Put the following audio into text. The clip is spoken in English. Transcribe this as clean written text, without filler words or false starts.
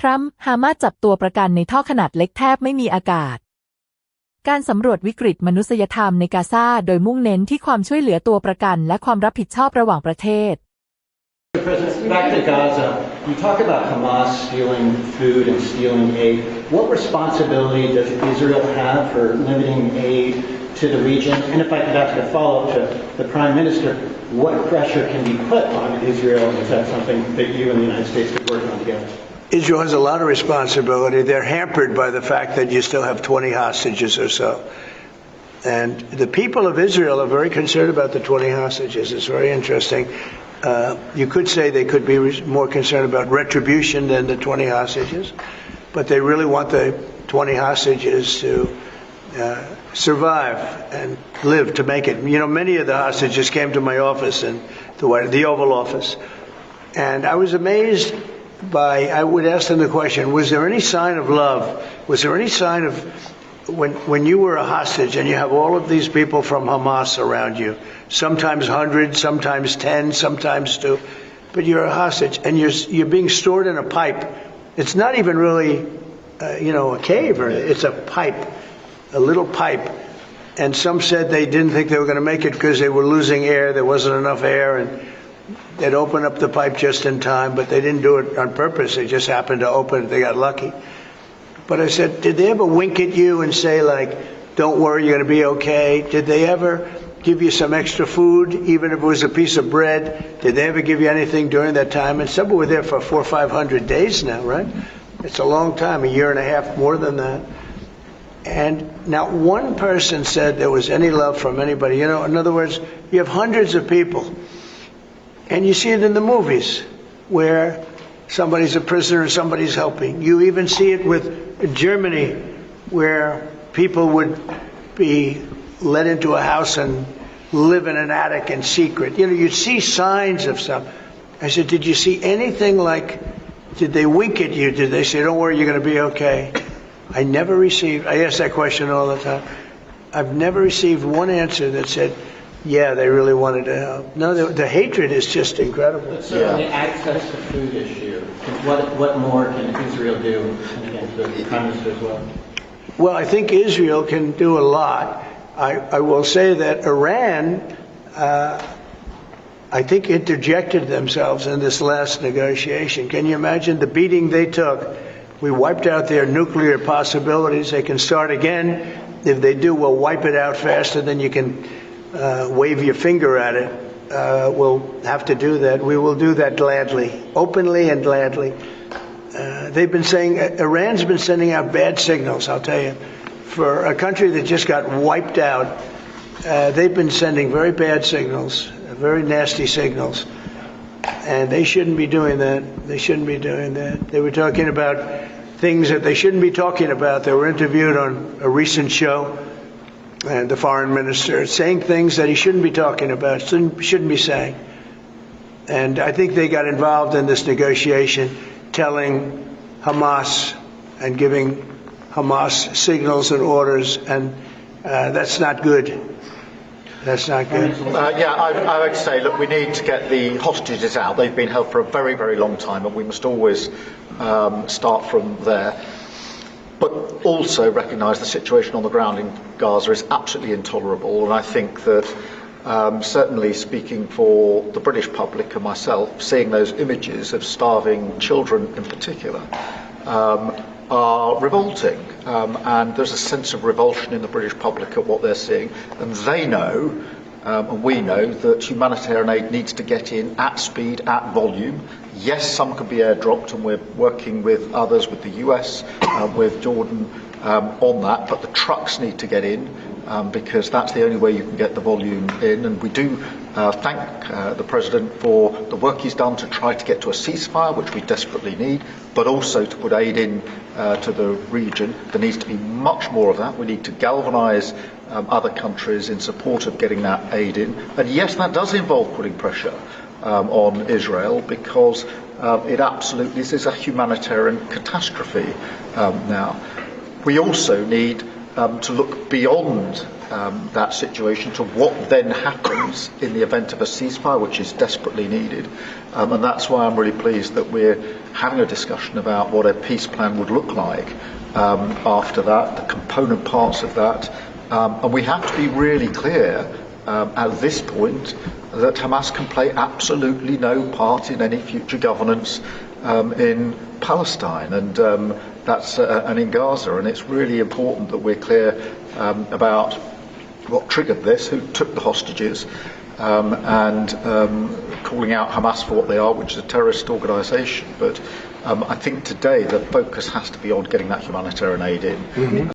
ทรัมป์ฮามาสจับตัวประกันในท่อขนาดเล็กแทบไม่มีอากาศการสำรวจวิกฤตมนุษยธรรมในกาซาโดยมุ่งเน้นที่ความช่วยเหลือตัวประกันและความรับผิดชอบระหว่างประเทศ President, back to Gaza. You talk about Hamas stealing food and stealing aid. What responsibility does Israel have for limiting aid to the region? And if I could ask a follow-up to the Prime Minister, what pressure can be put on Israel? Is that something that you and the United States could work on together? Israel has a lot of responsibility. They're hampered by the fact that you still have 20 hostages or so. And the people of Israel are very concerned about the 20 hostages. It's very interesting. You could say they could be more concerned about retribution than the 20 hostages, but they really want the 20 hostages to survive and live to make it. You know, many of the hostages came to my office in the Oval Office, and I was amazed by, I would ask them the question, was there any sign of love? Was there any sign of, when you were a hostage and you have all of these people from Hamas around you, sometimes hundreds, sometimes 10, sometimes 2, but you're a hostage and you're being stored in a pipe. It's not even really, a cave, or it's a pipe, a little pipe. And some said they didn't think they were going to make it because they were losing air. There wasn't enough air, and they'd open up the pipe just in time, but they didn't do it on purpose. They just happened to open it. They got lucky. But I said, did they ever wink at you and say, like, don't worry, you're going to be okay? Did they ever give you some extra food, even if it was a piece of bread? Did they ever give you anything during that time? And some were there for 400 or 500 days now, right? It's a long time, a year and a half, more than that. And not one person said there was any love from anybody. You know, in other words, you have hundreds of people, and you see it in the movies where somebody's a prisoner and somebody's helping. You even see it with Germany, where people would be let into a house and live in an attic in secret. You know, you'd see signs of stuff. I said, did you see anything like, did they wink at you? Did they say, don't worry, you're going to be okay? I ask that question all the time. I've never received one answer that said, yeah, they really wanted to help. No, the hatred is just incredible. But certainly access to food issue. What more can Israel do? And the Prime Minister as well. Well, I think Israel can do a lot. I will say that Iran, I think, interjected themselves in this last negotiation. Can you imagine the beating they took? We wiped out their nuclear possibilities. They can start again. If they do, we'll wipe it out faster than you can wave your finger at it. We'll have to do that. We will do that gladly, openly and gladly. They've been saying, Iran's been sending out bad signals, I'll tell you. For a country that just got wiped out, they've been sending very bad signals, very nasty signals. And they shouldn't be doing that. They shouldn't be doing that. They were talking about things that they shouldn't be talking about. They were interviewed on a recent show, and the foreign minister saying things that he shouldn't be talking about, shouldn't be saying. And I think they got involved in this negotiation, telling Hamas and giving Hamas signals and orders, and that's not good. That's not good. I would say, look, we need to get the hostages out. They've been held for a very, very long time, and we must always start from there. But also recognise the situation on the ground in Gaza is absolutely intolerable, and I think that certainly speaking for the British public and myself, seeing those images of starving children in particular are revolting, and there's a sense of revulsion in the British public at what they're seeing, and they know, and we know, that humanitarian aid needs to get in at speed, at volume. Yes, some can be airdropped, and we're working with others, with the US, with Jordan on that, but the trucks need to get in, because that's the only way you can get the volume in. And we do thank the President for the work he's done to try to get to a ceasefire, which we desperately need, but also to put aid in to the region. There needs to be much more of that. We need to galvanise other countries in support of getting that aid in. And yes, that does involve putting pressure on Israel, because it absolutely is a humanitarian catastrophe now. We also need to look beyond that situation to what then happens in the event of a ceasefire, which is desperately needed. And that's why I'm really pleased that we're having a discussion about what a peace plan would look like after that, the component parts of that. And we have to be really clear at this point that Hamas can play absolutely no part in any future governance in Palestine and in Gaza. And it's really important that we're clear about what triggered this, who took the hostages, and calling out Hamas for what they are, which is a terrorist organisation. But I think today the focus has to be on getting that humanitarian aid in.